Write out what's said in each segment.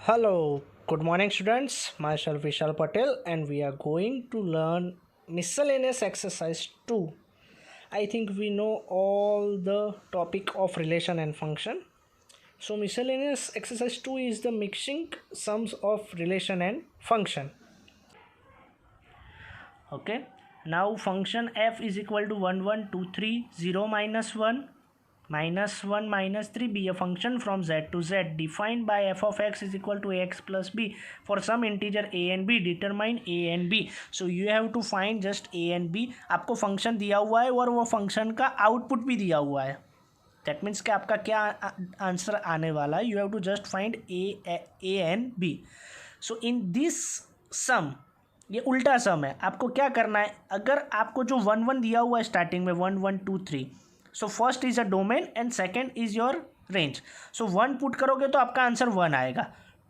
Hello, good morning, students. Myself Vishal Patel, and we are going to learn miscellaneous exercise 2. I think we know all the topic of relation and function. So, miscellaneous exercise 2 is the mixing sums of relation and function. Okay, now function f is equal to 1 1 2 3 0 minus 1 minus 1 minus 3 be a function from z to z defined by f of x is equal to ax plus b for some integer a and b determine a and b. So you have to find just a and b. आपको function दिया हुआ है और वो function का output भी दिया हुआ है. दैट मीन्स कि आपका क्या आंसर आने वाला है. You have to just find A and B. So in this sum ये उल्टा सम है. आपको क्या करना है, अगर आपको जो 1 1 दिया हुआ है स्टार्टिंग में 1 1 2 3, so first is a domain and second is your range. So 1 put करोगे तो आपका आंसर 1 आएगा,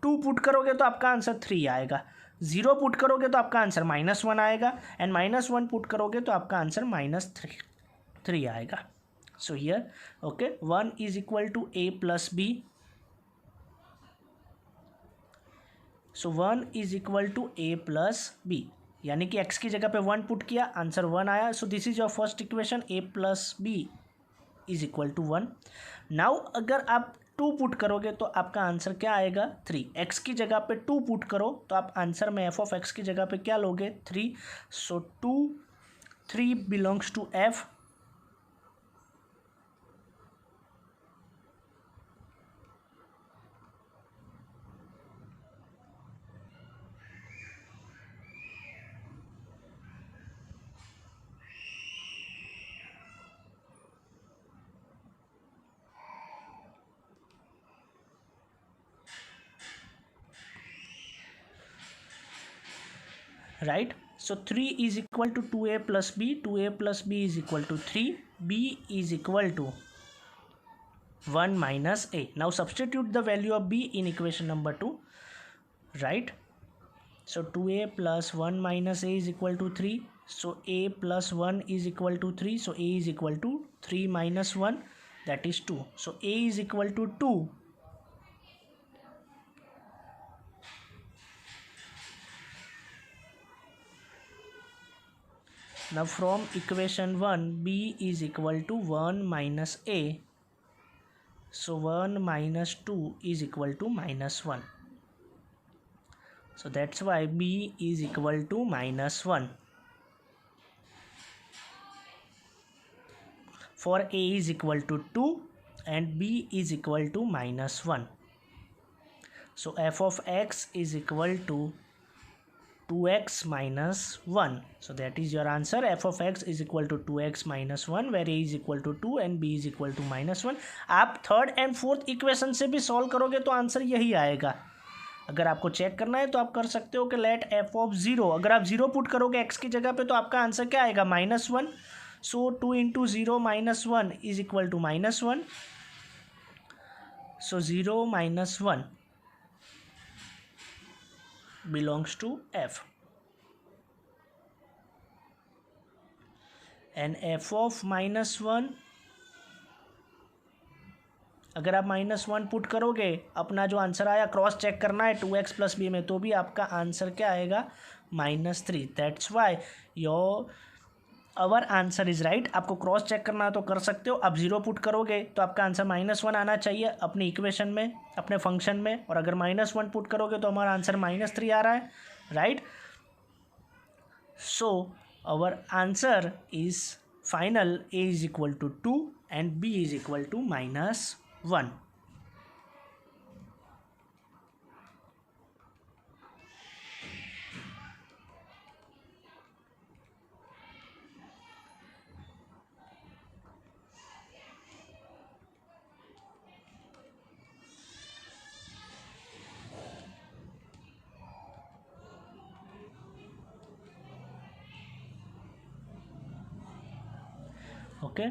2 पुट करोगे तो आपका आंसर 3 आएगा, 0 पुट करोगे तो आपका आंसर -1 आएगा एंड -1 पुट करोगे तो आपका आंसर -3 आएगा. So here okay 1 is equal to a plus b. So 1 is equal to a plus b, यानी कि x की जगह पे 1 पुट किया, आंसर 1 आया. So this is your first equation, a plus b is equal to 1. Now अगर आप 2 put करोगे तो आपका आंसर क्या आएगा 3. x की जगह पे 2 पुट करो तो आप आंसर में f ऑफ x की जगह पे क्या लोगे 3. So 3 belongs to f. Right, so 3 is equal to 2a plus b, 2a plus b is equal to 3, b is equal to 1 minus a. Now substitute the value of b in equation number 2. Right, so 2a plus 1 minus a is equal to 3. So a plus 1 is equal to 3, so a is equal to 3 minus 1, that is 2. So a is equal to 2. Now from equation 1 b is equal to 1 minus a. So 1 minus 2 is equal to -1. So that's why b is equal to -1. For a is equal to 2 and b is equal to -1. So f of x is equal to 2x minus 1. So that is your answer. f of x is equal to 2x minus 1 where a is equal to 2 and b is equal to -1. आप third and fourth equation से भी solve करोगे तो answer यही आएगा. अगर आपको check करना है तो आप कर सकते हो कि लेट f ऑफ 0, अगर आप 0 पुट करोगे x की जगह पे तो आपका आंसर क्या आएगा -1. So 2 into 0 -1 is equal to -1. So 0 -1 belongs to f and f of -1, अगर आप -1 पुट करोगे अपना जो आंसर आया क्रॉस चेक करना है 2x प्लस बी में तो भी आपका आंसर क्या आएगा -3. That's why your our answer is right. आपको क्रॉस चेक करना है तो कर सकते हो. अब 0 पुट करोगे तो आपका आंसर -1 आना चाहिए अपनी इक्वेशन में, अपने फंक्शन में, और अगर -1 पुट करोगे तो हमारा आंसर -3 आ रहा है. Right, so our answer is final a is equal to 2 and b is equal to -1. Okay,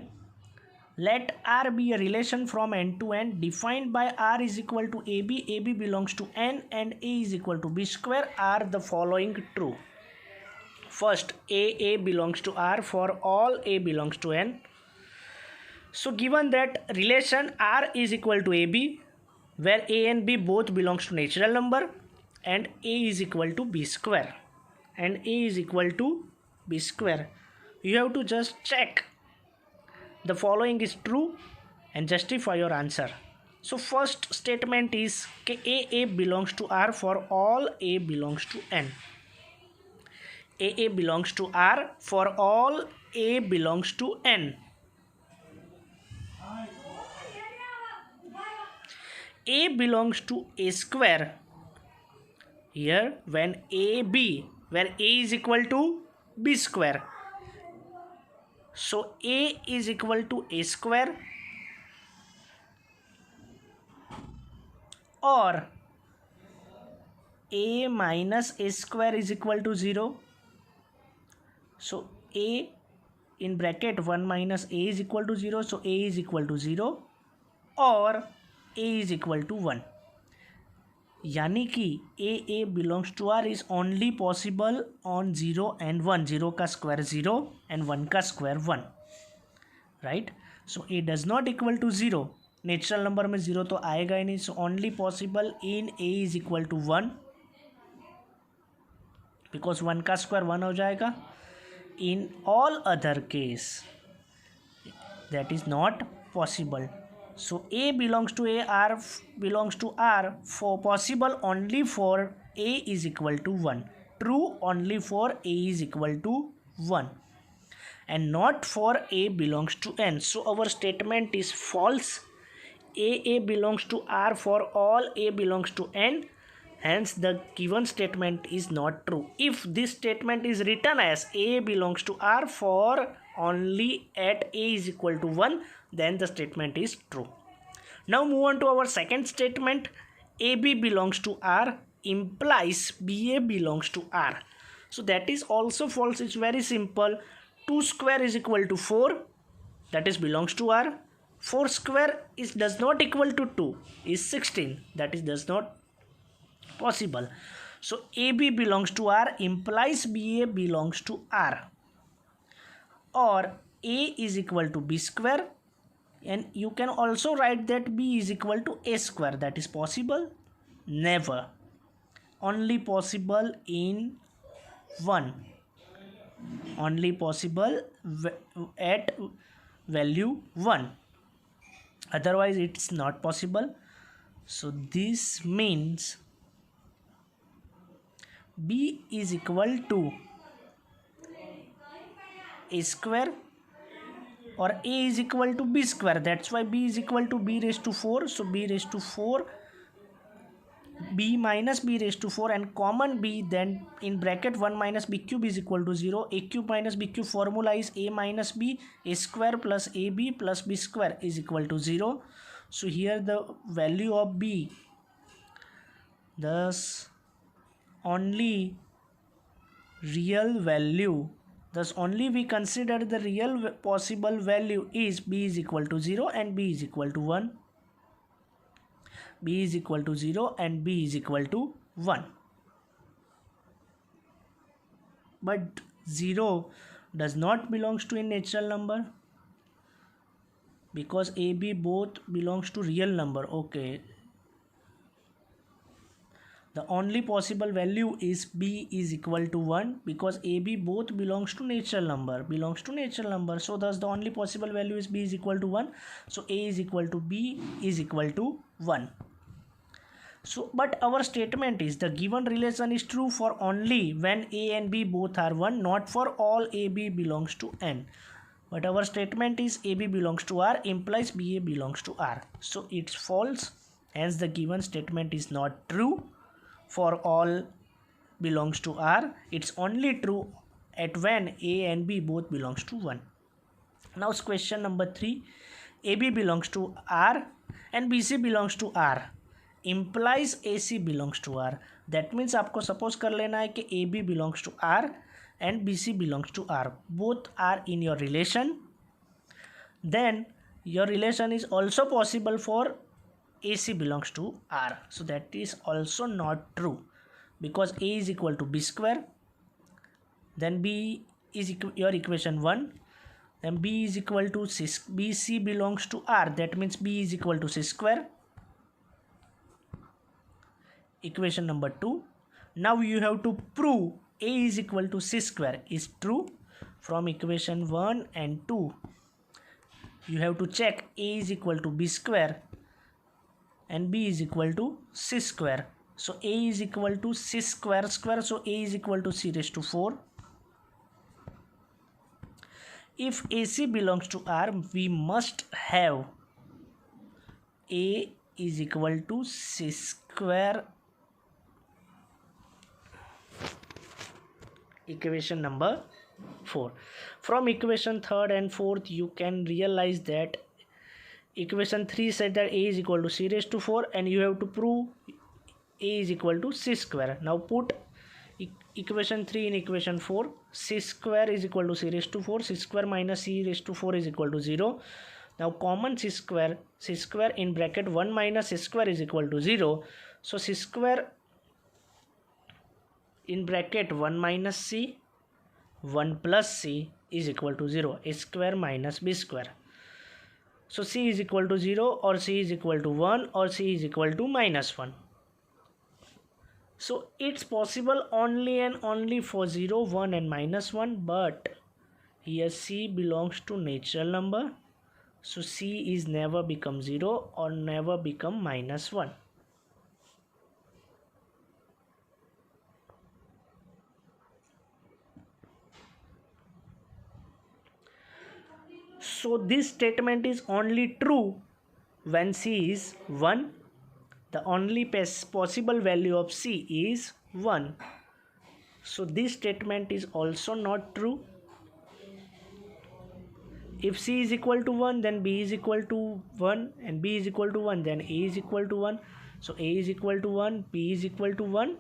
let r be a relation from n to n defined by r is equal to ab, ab belongs to n and a is equal to b square. Are the following true? First, a belongs to r for all a belongs to n. So given that relation r is equal to ab, where a and b both belongs to natural number and a is equal to b square, and a is equal to b square. You have to just check the following is true and justify your answer. So first statement is a belongs to R for all a belongs to n. A belongs to R for all a belongs to n. A belongs to a square here when AB, where a is equal to b square. So a is equal to a square, or a minus a square is equal to 0. So a in bracket 1 minus a is equal to 0. So a is equal to 0 or a is equal to 1. यानी कि a belongs to R is only possible on 0 and 1. 0 का square 0 and 1 का square 1. Right? So a does not equal to 0. Natural number में 0 तो आएगा ही नहीं. So only possible in a is equal to 1, because 1 का square 1 हो जाएगा. In all other case that is not possible. So a belongs to a, R belongs to R for possible only for a is equal to 1, true only for a is equal to 1, and not for a belongs to n. So our statement is false. A belongs to R for all a belongs to n, hence the given statement is not true. If this statement is written as a belongs to R for only at a is equal to 1, then the statement is true. Now move on to our second statement. AB belongs to R implies BA belongs to R. So that is also false. It's very simple. 2 square is equal to 4, that is belongs to R. 4 square is does not equal to 2, is 16, that is does not possible. So AB belongs to R implies BA belongs to R, or A is equal to B square, and you can also write that B is equal to A square. That is possible? Never. Only possible in 1. Only possible at value 1. Otherwise it's not possible. So this means B is equal to A square, or A is equal to B square. That's why B is equal to B raised to 4. So B raised to 4, B minus B raised to 4, and common B, then in bracket 1 minus B cube is equal to 0. A cube minus B cube formula is A minus B, A square plus AB plus B square is equal to 0. So here the value of B, thus only real value, thus only we consider the real possible value is B is equal to 0 and B is equal to 1. B is equal to 0 and B is equal to 1. But 0 does not belongs to a natural number, because A, B both belongs to real number. Okay. The only possible value is B is equal to 1, because A, B both belongs to natural number. So thus the only possible value is B is equal to 1. So A is equal to B is equal to 1. So but our statement is the given relation is true for only when A and B both are 1, not for all A, B belongs to n. But our statement is AB belongs to R implies BA belongs to R. So it's false. Hence the given statement is not true for all belongs to R. It's only true at when A and B both belongs to 1. Now question number 3. AB belongs to R and BC belongs to R implies AC belongs to R. That means आपको suppose कर लेना है कि AB belongs to R and BC belongs to R. Both are in your relation. Then your relation is also possible for AC belongs to R. So that is also not true, because A is equal to B square. Then B is your equation 1. Then B is equal to C. BC belongs to R. That means B is equal to C square. equation number 2. Now you have to prove a is equal to c square is true. From equation 1 and 2 you have to check a is equal to b square and b is equal to c square. So a is equal to c square square, so a is equal to c raised to 4. If AC belongs to R, we must have a is equal to c square. Equation number 4. From equation 3rd and 4th you can realize that equation 3 said that a is equal to c raised to 4 and you have to prove a is equal to c square. Now put equation 3 in equation 4. C square is equal to c raised to 4. C square minus c raised to 4 is equal to 0. Now common c square in bracket 1 minus c square is equal to 0. So c square in bracket 1 minus c 1 plus c is equal to 0. A square minus b square. So c is equal to 0 or c is equal to 1 or c is equal to minus 1. So it's possible only and only for 0, 1 and minus 1, but here c belongs to natural number. So c is never become 0 or never become minus 1. So this statement is only true when c is 1. The only possible value of c is 1. So this statement is also not true. If c is equal to 1, then b is equal to 1, and b is equal to 1, then a is equal to 1. So a is equal to 1, b is equal to 1.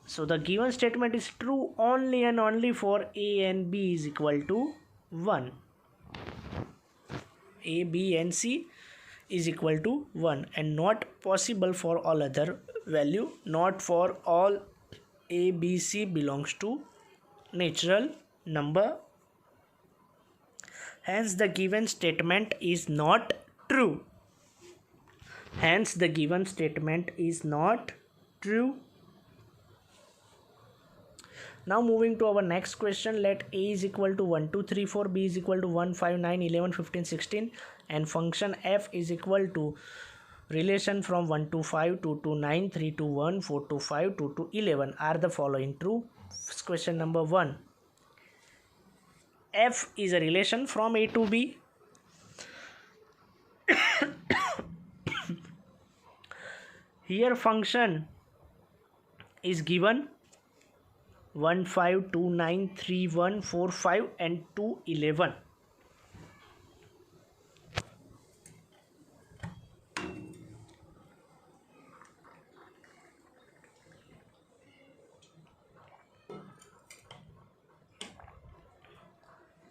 So the given statement is true only and only for a and b is equal to 1. A, b and c is equal to 1 and not possible for all other value. Not for all a, b, c belongs to natural number. Hence the given statement is not true. Hence the given statement is not true. Now moving to our next question, let a is equal to 1, 2, 3, 4, b is equal to 1, 5, 9, 11, 15, 16 and function f is equal to relation from 1 to 5, 2 to 9, 3 to 1, 4 to 5, 2 to 11 are the following true. Question number 1. F is a relation from a to b. Here function is given 1, 5, 2, 9, 3, 1, 4, 5 and 2, 11.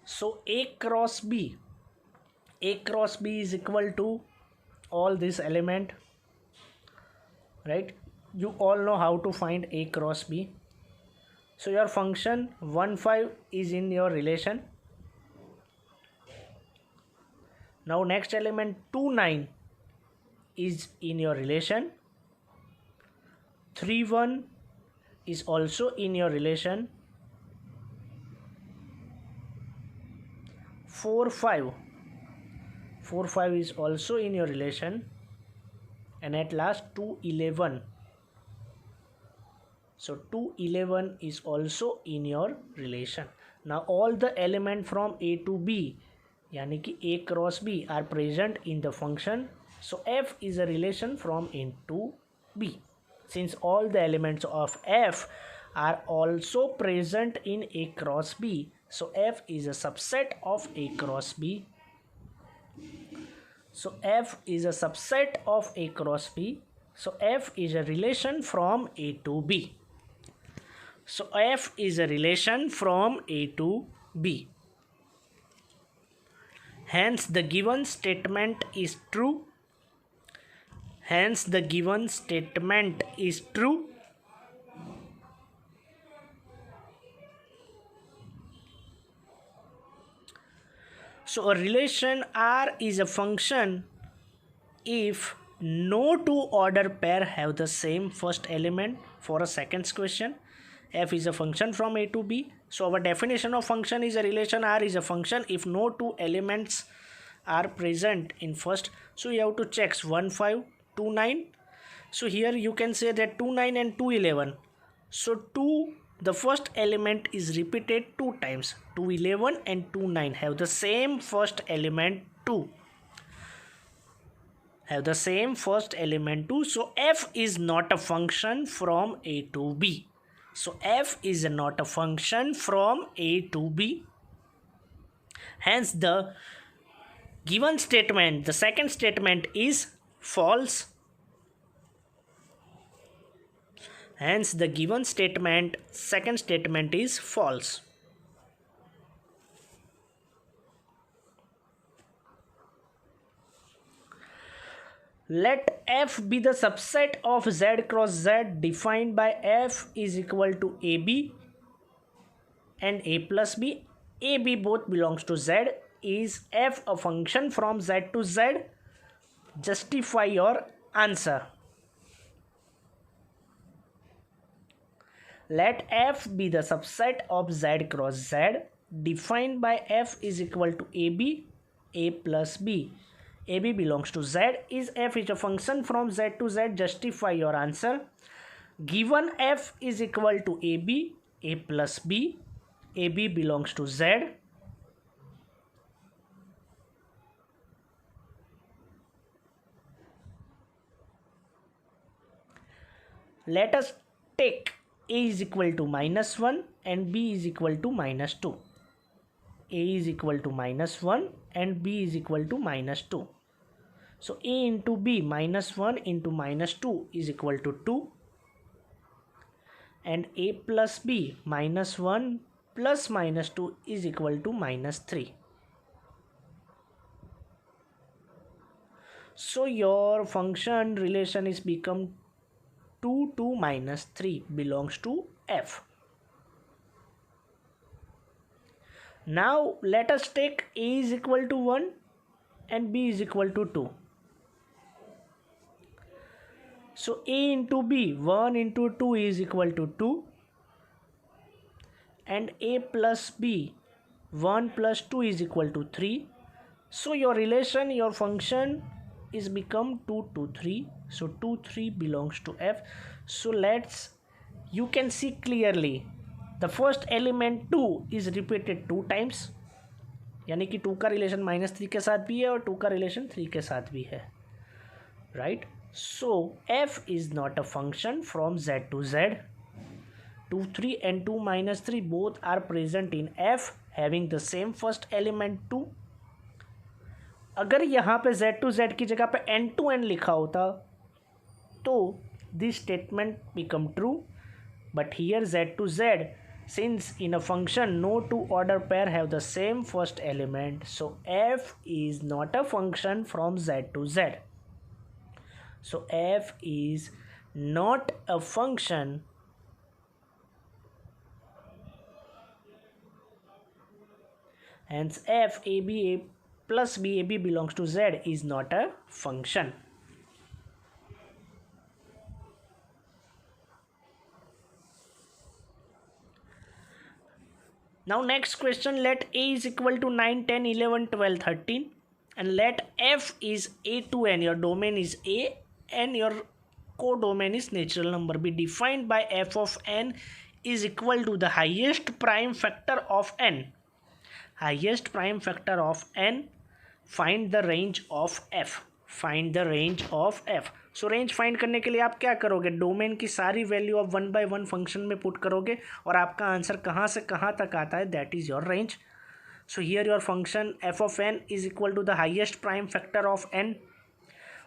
So A cross B is equal to all this element, right? You all know how to find A cross B. So your function 1, 5 is in your relation. Now next element 2, 9 is in your relation. 3, 1 is also in your relation. 4, 5 is also in your relation. And at last 2, 11. So 2, 11 is also in your relation. Now all the elements from A to B, yani ki A cross B, are present in the function. So F is a relation from A to B. Since all the elements of F are also present in A cross B, so F is a subset of A cross B. So F is a subset of A cross B. So F is a relation from A to B. So F is a relation from A to B. Hence the given statement is true. Hence the given statement is true. So a relation R is a function if no two order pair have the same first element for a second question. F is a function from A to B. So our definition of function is a relation R is a function if no two elements are present in first. So you have to check 1 5 2 9. So here you can say that 2 9 and 2 11. So 2, the first element is repeated 2 times. 2 11 and 2 9 have the same first element 2. Have the same first element 2. So F is not a function from A to B. So F is not a function from A to B. Hence the given statement, the second statement is false. Hence the given statement, second statement is false. Let F be the subset of Z cross Z defined by F is equal to AB and A plus B. AB both belongs to Z. Is F a function from Z to Z? Justify your answer. Let F be the subset of Z cross Z defined by F is equal to AB, A plus B. AB belongs to Z. Is F is a function from Z to Z? Justify your answer. Given F is equal to AB, A plus B, AB belongs to Z. Let us take A is equal to -1 and B is equal to -2. A is equal to -1 and B is equal to -2. So A into B, -1 into -2 is equal to 2. And A plus B, -1 plus -2 is equal to -3. So your function relation is become 2 to -3 belongs to F. Now let us take A is equal to 1 and B is equal to 2. So A into B, 1 into 2 is equal to 2. And A plus B, 1 plus 2 is equal to 3. So your relation, your function is become 2 to 3. So 2 3 belongs to F. So you can see clearly the first element 2 is repeated 2 times, यानी कि 2 का relation -3 के साथ भी है और 2 का relation 3 के साथ भी है, right. So F is not a function from Z to Z. 2 3 and 2 -3 both are present in F having the same first element 2. अगर यहाँ पे Z to Z की जगह पे N to N लिखा होता तो this statement become true, but here Z to Z, since in a function no two order pair have the same first element, so F is not a function from Z to Z. So F is not a function hence F AB A plus B AB belongs to Z is not a function. Now next question, let A is equal to 9 10 11 12 13 and let F is A to N, your domain is A and your codomain is natural number, be defined by F of N is equal to the highest prime factor of N. Highest prime factor of N. Find the range of F. Find the range of F. So range find करने के लिए आप क्या करोगे, domain की सारी value आप 1 by 1 function में पुट करोगे और आपका आंसर कहाँ से कहाँ तक आता है, that is your range. So here your function f of n is equal to the highest prime factor of n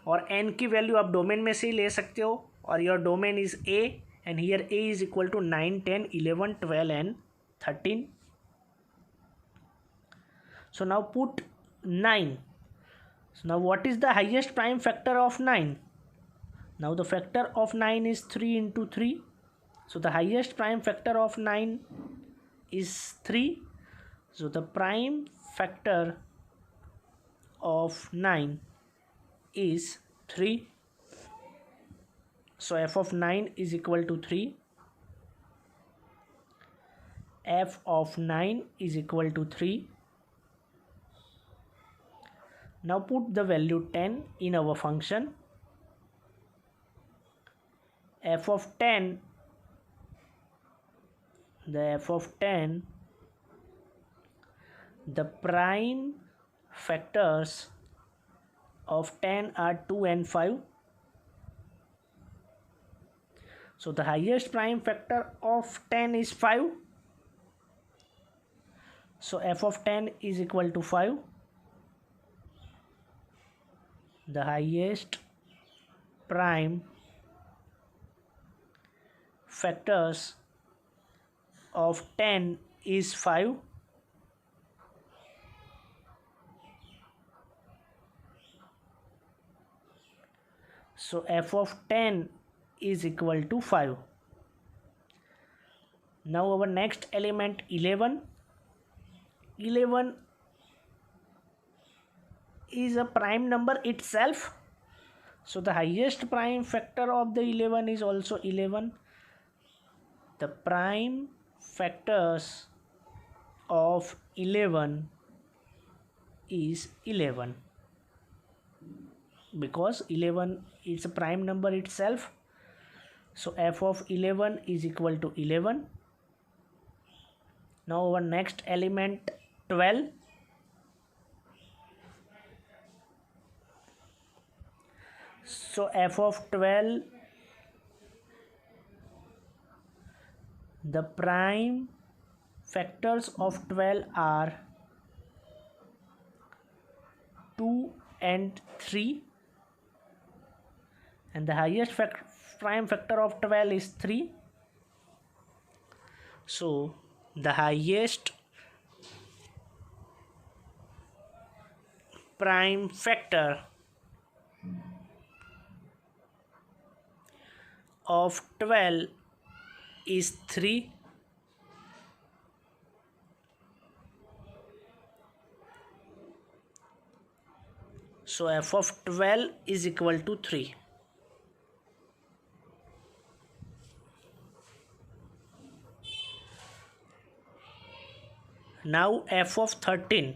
और एन की वैल्यू आप डोमेन में से ही ले सकते हो और your domain is A and here A is equal to 9 10 11 12 and 13. So now put 9. So now what is the highest prime factor of 9? Now the factor of 9 is 3 into 3. So the highest prime factor of 9 is 3. So the prime factor of 9 is 3. So f of 9 is equal to 3. F of 9 is equal to 3. Now put the value 10 in our function. F of 10, the f of 10, the prime factors of 10 are 2 and 5. So the highest prime factor of 10 is 5. So f of 10 is equal to 5. The highest prime factors of 10 is 5. So f of 10 is equal to 5. Now our next element 11. 11 is a prime number itself. So the highest prime factor of the 11 is also 11. The prime factors of 11 is 11 because 11 is a prime number itself. So f of 11 is equal to 11. Now our next element 12. So f of 12, the prime factors of 12 are 2 and 3, and the highest prime factor of 12 is 3. So the highest prime factor of 12 is 3. So f of 12 is equal to 3. Now f of 13.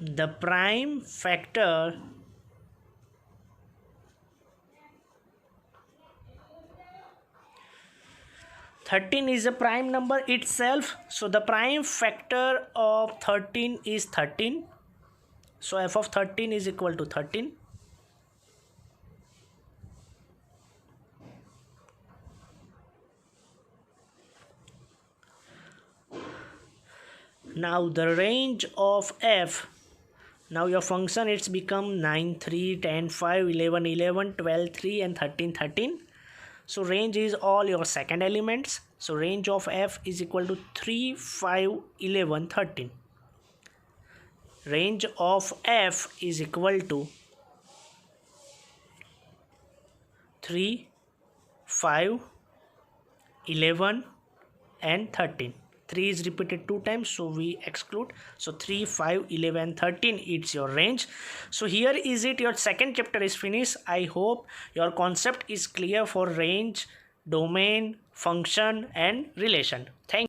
The prime factor (13) is a prime number itself. So the prime factor of 13 is 13. So f of 13 is equal to 13. Now the range of f. Now your function it's become 9, 3, 10, 5, 11, 11, 12, 3 and 13, 13. So range is all your second elements. So range of f is equal to 3, 5, 11, 13. Range of f is equal to 3, 5, 11 and 13. 3 is repeated 2 times, so we exclude. So 3, 5, 11, 13, it's your range. So here is it, your second chapter is finished. I hope your concept is clear for range, domain, function and relation. Thank you.